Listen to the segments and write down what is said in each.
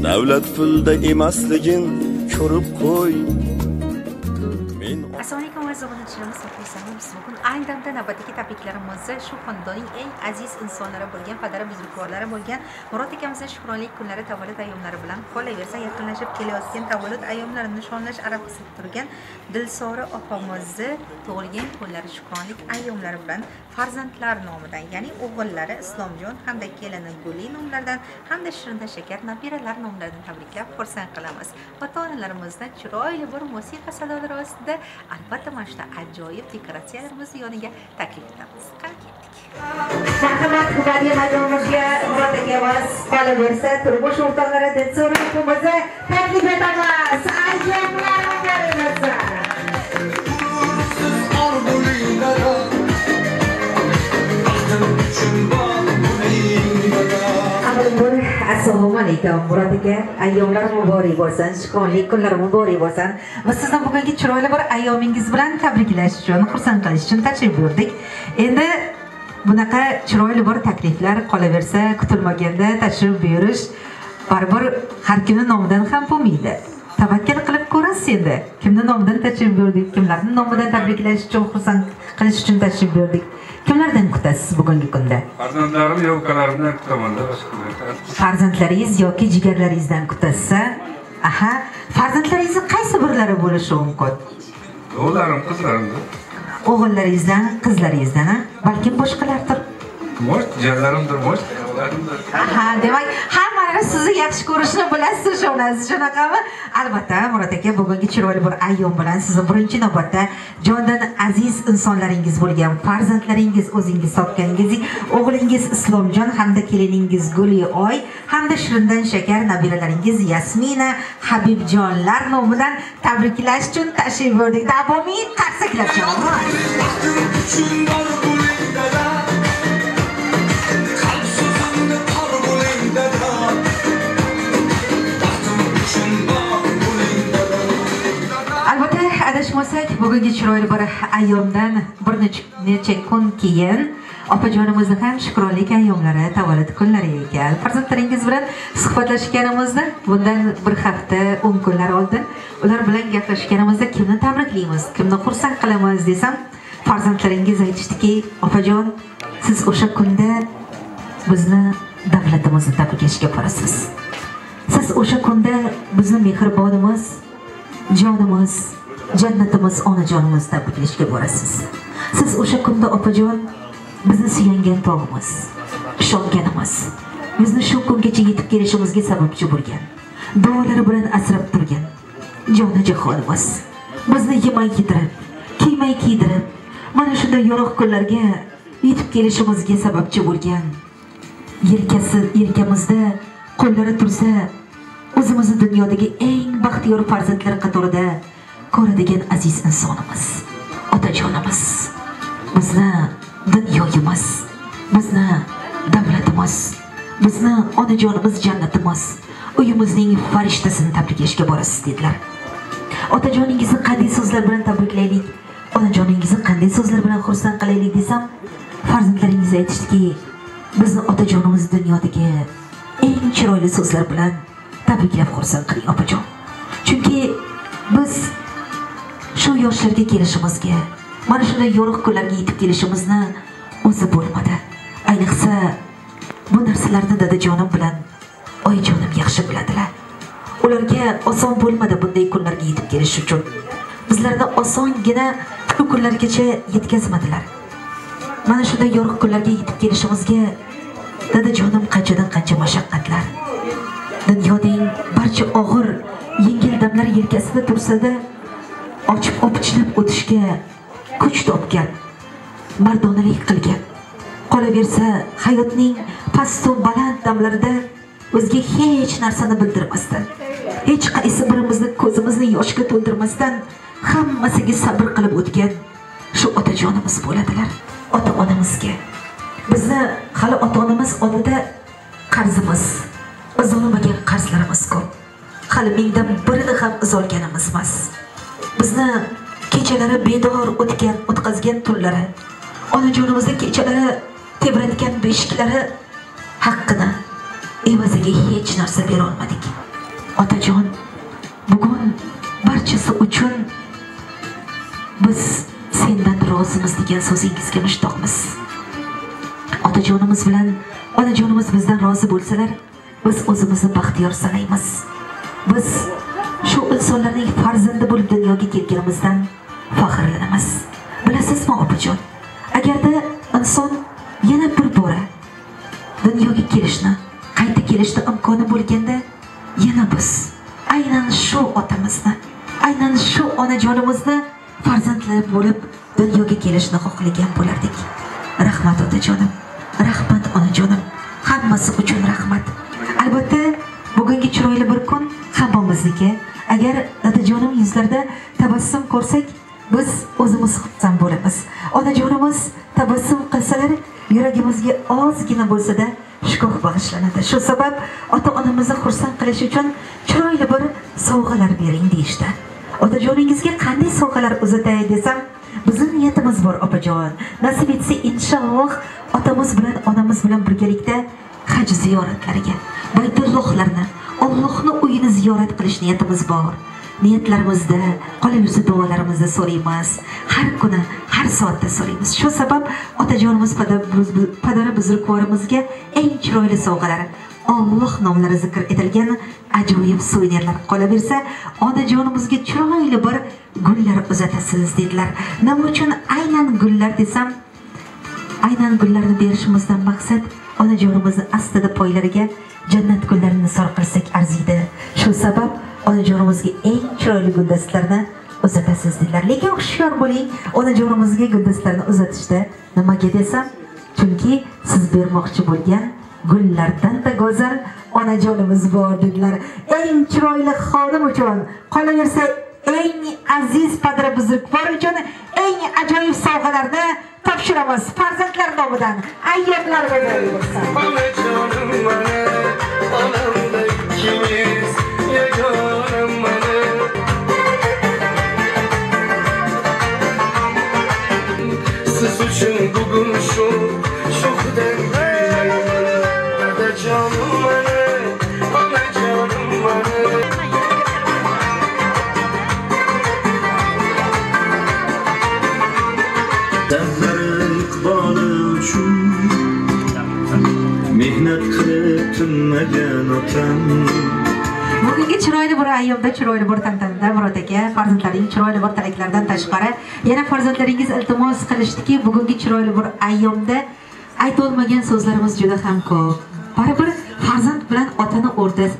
davlat pulda emasligin ko'rib qo'y. Assalomu alaykum aziz obunachilarimiz, biz bugun ayni damda navbatdagi tabriklarimizni shu xonadonning eng aziz insonlari bo'lgan, padara buzrukvorlari bo'lgan Murod akamizning shukronlik kunlari, tavallud ayyomlari bilan qolaversa yaqinlashib kelayotgan tavallud ayyomlarini nishonlash arafasida turgan Dilsora opamizni tug'ilgan kunlari, shukronlik ayyomlari bilan farzandlar nomidan, ya'ni o'g'illari Islomjon hamda kelini Guli nomlaridan hamda Shirinda Shakar nabiralar nomlaridan tabriklab xursand qilamiz. Ota-onalarimizni chiroyli bir musiqa sadolari ostida albatta mana shu ajoyib dekoratsiyalarimiz yoniga taklif etamiz. Qani ketdik. Marhamat, Xudoga maydonimizga Murod akamiz qolaversa, turmush o'rtoqlari Dilsora opamizni taklif etamiz. Ajoyiblarimiz. Assalomu alaykum Murod aka, ayyomlar muborak bo'lsin, shukronlik kunlar muborak bo'lsin. Biz sizni bugungi chiroyli bir ayyomingiz bilan tabriklash uchun, xursand qilish uchun tashrif buyurdik. Endi bunaqa chiroyli bir takliflar qolaversa, kutilmaganda tashrif buyurish baribir har kimning nomidan ham bo'lmaydi. Tavakkal qilib ko'rasiz endi. Kimning nomidan tashrif buyurdik, kimlarning nomidan tabriklash uchun, xursand qilish uchun tashrif buyurdik. Kimlardan kutasiz bugungi kunda? Farzandlarim yoki ukalarimdan kutaman-da, Farzandlaringiz yoki jigarlaringizdan kutasiz. Aha, farzandlaringiz qaysi birlari bo'lishi mumkin? O'g'illarim, qizlarimda. O'g'illaringizdan, qizlaringizdan, balkim boshqalardir. Mo'sh, jigarlarimdir, mo'sh, o'g'illarimdir. Aha, demak, hammalari sizni yaxshi ko'rishni bilasiz, shunaqasi, shunaqami? Albatta, Murod aka bugungi chiroyli bir ayyom bilan sizni birinchi navbatda jondan aziz insonlaringiz bo'lgan farzandlaringiz, o'zingiz topganingiz, o'g'lingiz Islomjon hamda keliningiz Gulioy hamda Shirindan Shakar nabiralaringiz Yasmina, Habibjonlar nomidan tabriklash uchun tashrif buyurdik. Davomiy qarsaklab chaqiraman. Adashmasak, bugungi chiroyli bir ayyomdan bir necha kun keyin opajonimizni ham shukronlik ayyomlari, tavallud kunlari ekan. Farzandlaringiz bilan suhbatlashganimizda bundan bir hafta, 10 kunlar oldin ular bilan gaplashganimizda kimni tabriklaymiz, kimni xursand qilamiz desam, farzandlaringiz aytishdiki, opajon, siz o'sha kunda bizni davlatimizni tabriklashga borasiz. Siz o'sha kunda bizni mehribonimiz, jonimiz, jannatimiz, onajonimiz tabriklashga borasiz. Siz o'sha kunda opajon bizni suyangan tog'imiz, ishonganimiz, bizni shu kungacha yetib kelishimizga sababchi bo'lgan, duolari bilan asrab turgan jonajonimiz, bizni yemay yedirib, kiymay kiydirib, mana shunday yorug' kunlarga yetib kelishimizga sababchi bo'lgan, yelkamizda qo'llari tursa, o'zimizni dunyodagi eng baxtiyor farzandlar qatorida ko'radigan aziz insonimiz, otajonimiz, bizni dunyoyimiz, bizni davlatimiz, bizni onajonimiz, jannatimiz, uyimizning farishtasini tabriklashga borasiz dedilar. Otajoningizni qanday so'zlar bilan tabriklaylik, onajoningizni qanday so'zlar bilan xursand qilaylik desam, farzandlaringiz aytishdiki, bizni otajonimiz dunyodagi eng chiroyli so'zlar bilan tabriklab xursand qiling opajon. Chunki biz shu yoshlarga kelishimizga, mana shunday yorug' kunlarga yetib kelishimizni o'zi bo'lmadi. Ayniqsa bu narsalarni dadajonim bilan oyijonim yaxshi biladilar. Ularga oson bo'lmadi bunday kunlarga yetib kelish uchun. Bizlarni osongina shu kunlargacha yetkazmadilar. Mana shunday yorug' kunlarga yetib kelishimizga dadajonim qanchadan qancha mashaqqatlar, dunyoning barcha og'ir, yengil damlar yelkasida tursa-da, ochib opichlab o'tishga kuch topgan, mardonalik qilgan. Qolaversa, hayotning past va baland damlarida o'ziga hech narsani bildirmasdan, hech qaysi birimizni ko'zimizni yoshga to'ldirmasdan hammasiga sabr qilib o'tgan shu otajonimiz bo'ladilar. Ota-onamizga bizni hali ota-onamiz oldida qarzimiz, uzolmagan qarzlarimiz ko'p. Hali mingdan birini ham uzolganimiz emas. Bizni kechalari bedor o'tkazgan tunlari, onajonimizning kechalari tebratgan beshiklari haqqini evaziga hech narsa bera olmadik. otajon, bugun barchasi uchun biz sendan rozimiz degan so'zingizga mushtoqmiz. Otajonimiz bilan onajonimiz bizdan rozi bo'lsalar, biz o'zimizni baxtiyor sanaymiz. Biz shu insonlarning farzandi bo'lib dunyoga kelganimizdan faxrlanamiz. Bilasizmi, opajon? Agarda inson yana bir bora dunyoga kelishni, qayta kelishni imkoni bo'lganda, yana biz aynan shu otamizni, aynan shu onajonimizni farzandlari bo'lib dunyoga kelishni xohlagan bo'lardik. Rahmat otajonim, rahmat onajonim, hammasi uchun rahmat. Albatta, bugungi chiroyli bir kun hammamizniki. Agar otajonim yuzlarida tabassum ko'rsak, biz o'zimiz xursand bo'lamiz. Onajonimiz tabassum qilsalar, yuragimizga ozgina bo'lsa-da shukuh bag'ishlanadi. Shu sabab ota-onamizni xursand qilish uchun chiroyli bir sovg'alar bering deyishdi. Otajoningizga qanday sovg'alar uzatay desam, bizning niyatimiz bor opajon. Nasib etsa inshaalloh otamiz bilan onamiz bilan birgalikda haj ziyoratlariga, Baytullohlarni, Allohning uyini ziyorat qilish niyatimiz bor. Niyatlarimizda, qolaversa duolarimizda so'raymiz. Har kuni, har soatda so'raymiz. Shu sabab otajonimiz padara buzrukvorimizga eng chiroyli sovg'alar, Alloh nomlari zikr etilgan ajoyib suvenirlar, qolaversa onajonimizga chiroyli bir gullar uzatasiz dedilar. Nima uchun aynan gullar desam, aynan gullarni berishimizdan maqsad onajonimizni aslida poylariga jannat gullarini nisor qilsak arziydi. Shu sabab onajonimizga eng chiroyli guldastlarni uzatasiz dedilar. Lekin hushyor bo'ling, onajonimizga guldastlarni uzatishda nimaga desam, chunki siz bermoqchi bo'lgan gullardan da go'zal onajonimiz bor dedilar. Eng chiroyli xodim uchun, qolaversa eng aziz padra buzrukvor uchun eng ajoyib sovg'alarni topshiramiz farzandlar nomidan. Ayyomlar bo'lsin. Onajonim mana, onamda ikimiz, yagonim mana. Siz uchun bugun shu xudan onajonim mana, onajonim mana. Mehnat qilib tinmagan otam. Bugungi chiroyli bir ayyomda, chiroyli bir tantanada Murod aka, farzandlaring chiroyli bir tilaklardan tashqari yana farzandlaringiz iltimos qilishdiki, bugungi chiroyli bir ayyomda aytolmagan so'zlarimiz juda ham ko'p. Baribir farzand bilan otani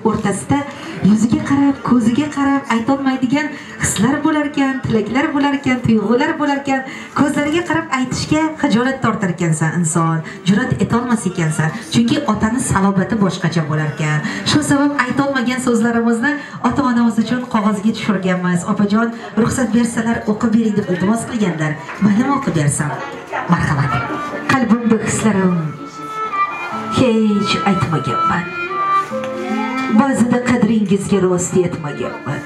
o'rtasida yuziga qarab, ko'ziga qarab aytolmaydigan hislar bo'lar ekan, tilaklar bo'lar ekan, tuyg'ular bo'lar ekan, ko'zlariga qarab aytishga xijolat tortar ekansan inson, jur'at etolmas ekansan. Chunki otani salobati boshqacha bo'lar ekan. Shu sabab aytolmagan so'zlarimizni ota-onamiz uchun qog'ozga tushirganmiz. Opajon, ruxsat bersalar o'qib bering deb iltimos qilganlar. Mayli o'qib bersam. Marhamat. Qalbimda hislarim hech aytmaganman. Ba'zida qadringizga rost yetmaganman.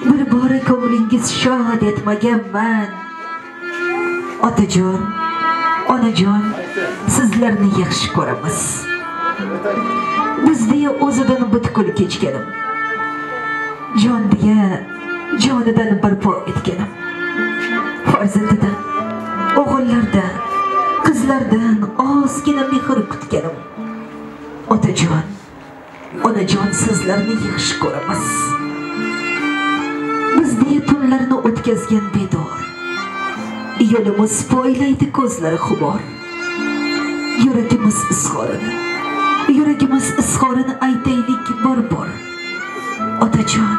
Bir bora ko'nglingiz shod etmaganman. Otajon, onajon, sizlarni yaxshi ko'ramiz. Biz deya o'zidan butkul kechganim. Jon deya jonidan barpo etganim. Farzandidan, o'g'illardan, qizlardan ozgina mehr kutganim. Otajon, onajon, sizlarni yaxshi ko'ramiz. Biz deya tunlarni o'tkazgan bedor. Yo'limiz poylaydi ko'zlari xumor. Yuragimiz izhorini aytaylik bor. Otajon,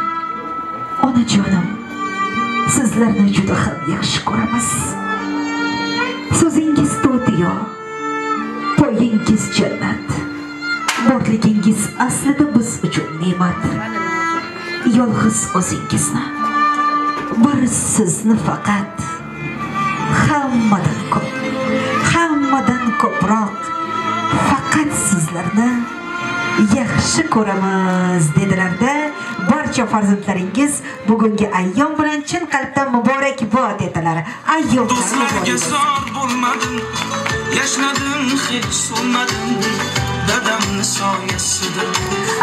onajonim, sizlarni juda ham yaxshi ko'ramiz. So'zingiz to'tiyo, poyingiz jannat. Borligingiz aslida biz uchun ne'mat. Yolg'iz o'zingizni, bir sizni faqat hammadan ko'proq faqat sizlarni yaxshi ko'ramiz dedilarda. Barcha farzandlaringiz bugungi ayyom bilan chin qalbdan muborakbod etilar. Ayyomlarga zor bo'lmadim, yashnadim, hech so'nmadim. dadamni soyasida.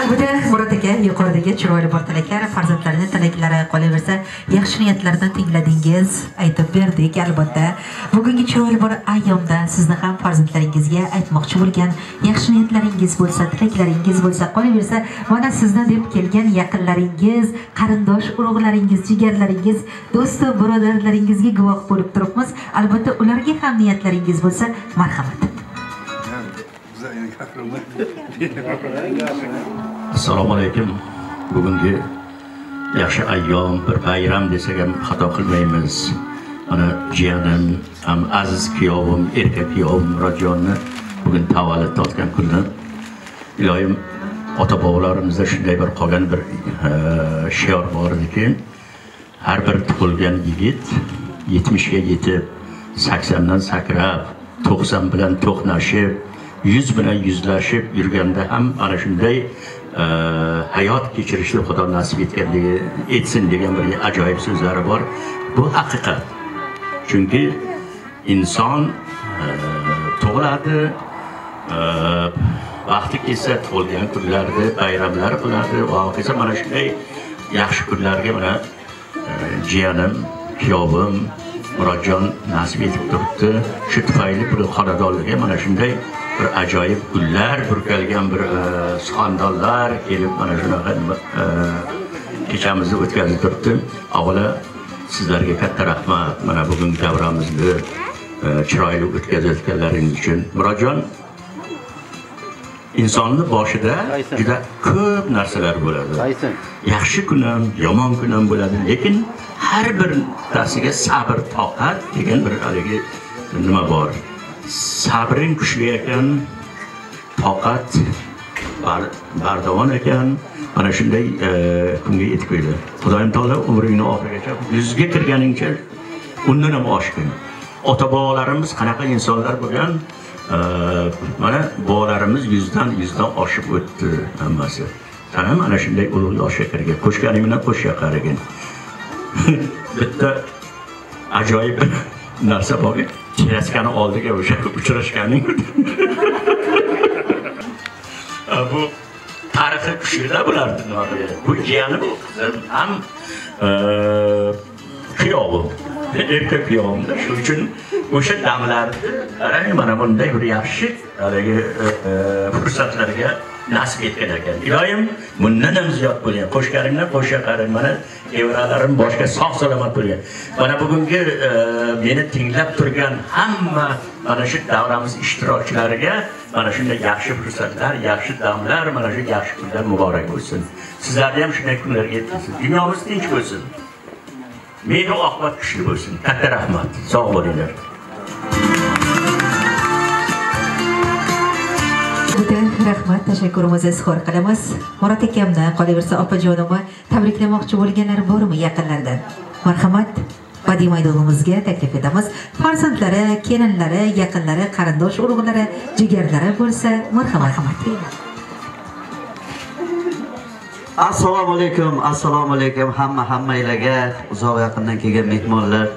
Albatta, Murod aka yuqoridagi chiroyli tilaklar, farzandlarning tilaklari qolaversa, yaxshi niyatlardan tingladingiz, aytib berdik. Albatta, bugungi chiroyli ayyomda sizni ham farzandlaringizga aytmoqchi bo'lgan yaxshi niyatlaringiz bo'lsa, tilaklaringiz bo'lsa, qolaversa, mana sizni deb kelgan yaqinlaringiz, qarindosh urug'laringiz, jigarlaringiz, do'st birodarlaringizga guvoh bo'lib turibmiz. Albatta, ularga ham niyatlaringiz bo'lsa, marhamat. Assalomu alaykum. Bugungi yaxshi ayyom, bir bayram desak ham xato qilmaymiz. Mana jiyanim, ham aziz kuyovim, erkak kuyovim Murodjonni bugun tavallud topgan kunlar. Iloyim ota-bobolarimizda shunday bir qolgan bir shior bor ediki, har bir tug'ilgan yigit 70 ga yetib, 80 dan sakrab, 90 bilan to'qnashib, 100 bilan yuzlashib yurganda ham ana shunday hayot kechirishni Xudo nasib etsin degan bir ajoyib so'zlari bor. Bu haqiqat. Chunki inson tug'iladi, vaqti kelsa tug'ilgan kunlarda bayramlar qiladi va hokazo mana shunday yaxshi kunlarga mana jiyanim, kuyovim Murodjon nasib etib turibdi. Shu tufayli bir xonadonlarga mana shunday bir ajoyib gullar burkalgan bir suxandonlar kelib mana shunaqa kechamizni o'tkazib turibdi. Avvalo sizlarga katta rahmat. Mana bugun davramizni chiroyli o'tkazayotganlaringiz uchun. Murodjon, insonni boshida juda ko'p narsalar bo'ladi. Yaxshi kun ham, yomon kun ham bo'ladi, lekin har birtasiga sabr, toqat degan bir haligi nima bor. Sabring kuchli ekan, toqat bardavon ekan, mana shunday kunga yetib keldi. Xudoyim taolo umringni oxirigacha 100 ga kirganingcha undan ham oshgin. Ota-bobolarimiz qanaqa insonlar bo'lgan? Mana bolalarimiz 100dan oshib o'tdi hammasi. Sen ham ana shunday ulug' yoshga kirgan. Qo'shganing bilan qo'shga qaragin. Bitta ajoyib narsa bor. Chiraskani oldiga o'sha uchrashganing. Bu tarixiy kuchlilar bulardi. Bu jiyanim ham kuyovim. Erkak kuyovimda. Shu uchun o'sha damlarni mana bunday bir yaxshi fursatlarga nasib etgan ekan. Iloyim bundan ham ziyod bo'lgan. Qo'shgaringlar qo'shga qaring. Mana evralarim boshqa sog' salomat bo'lgan. Mana bugungi meni tinglab turgan hamma mana shu davramiz ishtirokchilariga mana shunday yaxshi fursatlar, yaxshi damlar, mana shu yaxshi kunlar muborak bo'lsin. Sizlarga ham shunday kunlarga yetkazsin. Dunyomiz tinch bo'lsin. Mehri oqibat kuchli bo'lsin. Katta rahmat. Sog' bo'linglar. Rahmat, tashakkurimizni izhor qilamiz. Murod akamni qolaversa opajonimni tabriklamoqchi bo'lganlar bormi yaqinlardan? Marhamat, badiiy maydonimizga taklif etamiz. Farzandlari, kelinlari, yaqinlari, qarindosh urug'lari, jigarlari bo'lsa, marhamat. Assalomu alaykum hammanglarga, uzoq yaqindan kelgan mehmonlar,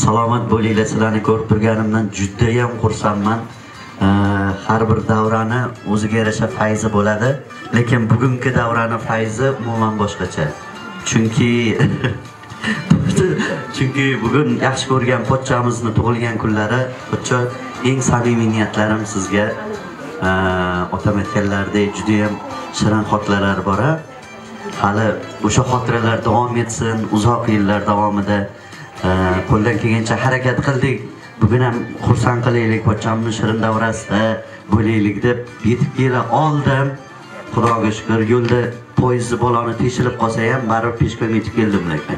salomat bo'linglar. Sizlarni ko'rib turganimdan juda ham xursandman. Har bir davrani o'ziga yarasha fayzi bo'ladi, lekin bugungi davrani fayzi umuman boshqacha. Chunki bugun yaxshi ko'rgan pochchamizni tug'ilgan kunlari, pochcha eng samimiy niyatlarim sizga. Otam aytganlaridek juda ham shirin xotiralar bor. Hali o'sha xotiralar davom etsin, uzoq yillar davomida qo'ldan kelgancha harakat qildik. Bugun ham xursand qilaylik, pochchamni shirin davrasida bo'laylik deb yetib kela oldim. Xudoga shukr, yo'lda poyezdni bolani teshilib qolsa ham baribir peshkom yetib keldim lekin.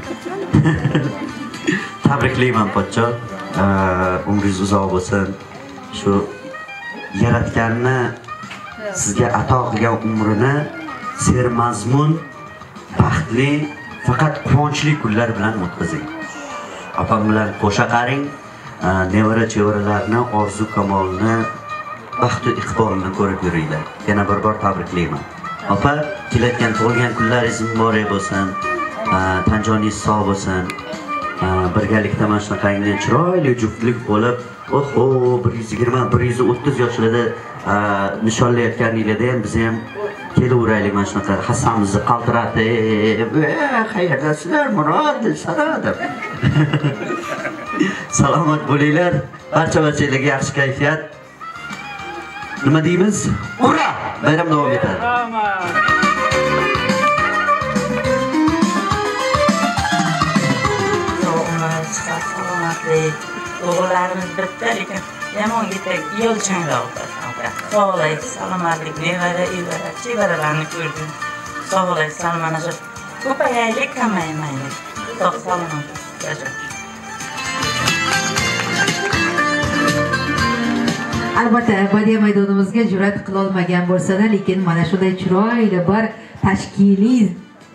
Tabriklayman pochcha. Umringiz uzoq bo'lsin. Shu yaratganni sizga ato qilgan umrini sermazmun, baxtli, faqat quvonchli kunlar bilan o'tkazing. Opam bilan qo'sha qaring. Nevara chevaralarni, orzu kamolni, baxtu iqbolni ko'rib yuringlar. Yana bir bor tabriklayman. Opa, kelayotgan tug'ilgan kunlaringiz muborak bo'lsin. Tan joningiz sog' bo'lsin. Birgalikda mana shunaqangi chiroyli juftlik bo'lib oho 120 130 yoshlarda nishonlayotganinglarda ham biz ham kelaveraylik mana shunaqa hassamizni qaltiratib qayerdasizlar Murod Dilshara deb salomat bo'linglar barchalarga yaxshi kayfiyat nima deymiz ura bayram davom etadi salomatlik o'g'illarimiz bitta lekin yomon yetak yo'lchanglar sog'lik salomatlik nevara evara chevaralarni ko'rdim sog'lik salomatlik ko'payaylik kamaymaylik sog' salomat albatta badiiy maydonimizga jur'at qila olmagan bo'lsa-da, lekin mana shunday chiroyli bir tashkiliy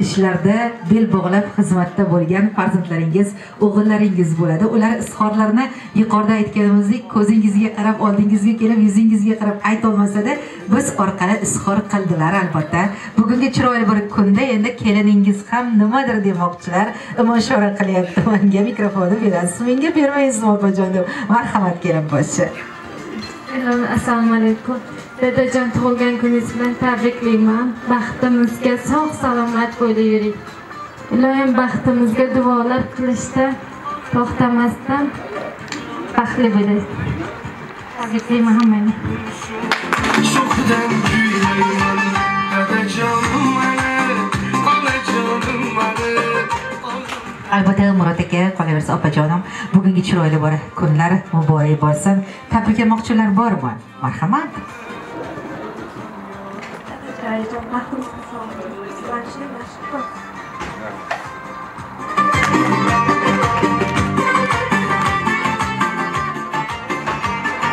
ishlarda bel bog'lab xizmatda bo'lgan farzandlaringiz, o'g'illaringiz bo'ladi. Ular izhorlarni yuqorida aytganimizdek, ko'zingizga qarab, oldingizga kelib, yuzingizga qarab ayta olmasa-da, biz orqali izhor qildilar albatta. Bugungi chiroyli bir kunda endi keliningiz ham nimadir demoqchilar, ishora qilyapti. Menga mikrofonni berasiz. Menga bermaysiz, opajon deb. Marhamat kelin boshi. Assalomu alaykum. Dadajon tug'ilgan kuningiz bilan tabriklayman. Baxtimizga sog' salomat bo'layvering. Ilohim baxtimizga duolar qilishda to'xtamasdan baxtli bo'ling. Tabriklayman hammani. Albatta Murod aka, qolaversa opajonim, bugungi chiroyli bir kunlar muborak bo'lsin. Tabriklamoqchilar bormi? Marhamat.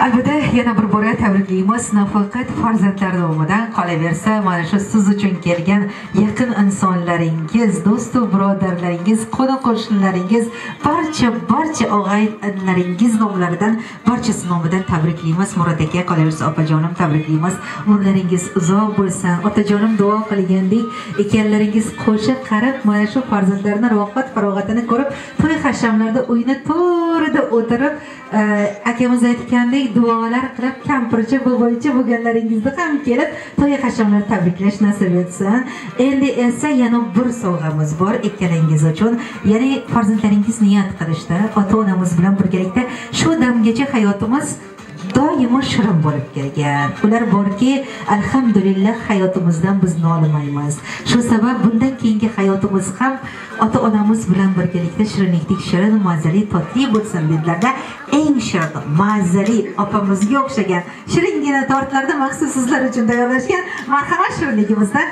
Albatta yana bir bora tabriklaymiz. Nafaqat farzandlar nomidan, qolaversa mana shu siz uchun kelgan yaqin insonlaringiz, do'stu birodarlaringiz, qo'ni-qo'shnilaringiz, barcha og'aynilaringiz nomlaridan, barchasi nomidan tabriklaymiz. Murod aka, qolaversa opajonim tabriklaymiz. Umrlaringiz uzoq bo'lsin. Otajonim duo qilgandek, ekanlaringiz qo'shiq qarab, mana shu farzandlarning rohat farog'atini ko'rib, to'y hashamlarda uyni to'rida o'tirib, akamiz aytgandek duolar qilib kampircha bo'g'ilcha bo'lganlaringizni ham kelib to'y hashamlar tabriklash nasib etsin. Endi esa yana bir sovg'amiz bor ikkalangiz uchun. Ya'ni farzandlaringiz niyat qilishdi, ota-onamiz bilan birgalikda shu damgacha hayotimiz doimo shirin bo'lib kelgan. Ular borki, alhamdulillah hayotimizdan biz nolimaymiz. Shu sabab bundan keyingi hayotimiz ham ota-onamiz bilan birgalikda shirinlikdek shirin, mazali, totli bo'lsin dedilarda. Eng shirin, mazali opamizga o'xshagan shiringina tortlarda maxsus sizlar uchun tayyorlashgan marhamat shirinligimizdan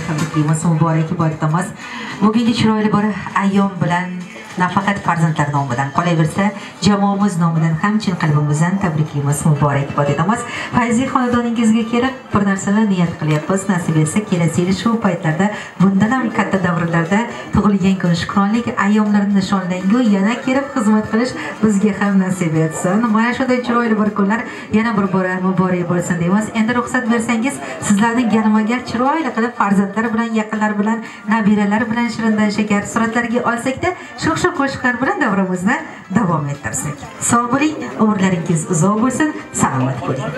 tabriklaymiz, muborak bo'lsin. Bugungi chiroyli bir ayyom bilan nafaqat farzandlar nomidan, qolaversa jamoamiz nomidan ham chin qalbimizdan tabriklaymiz, muborak bo'lsin. Fayzi xonadoningizga kelib bir narsalar niyat qilyapmiz. Nasib etsa kelasi yil shu paytlarda bundan ham katta davrlarda tug'ilgan kun shukronlik ayyomlarini nishonlangu yana kelib xizmat qilish bizga ham nasib etsin. Mana shunday chiroyli bir kunlar yana bir bora muborak bo'lsin deymiz. Endi ruxsat bersangiz, sizlarning galma-gal chiroyli qilib farzandlar bilan, yaqinlar bilan, nabiralar bilan shirindan shakar suratlarga olsak-da, shu qo'shiqlar bilan davramizni davom ettirsak. Sog' bo'ling, umrlaringiz uzoq bo'lsin, salomat bo'ling.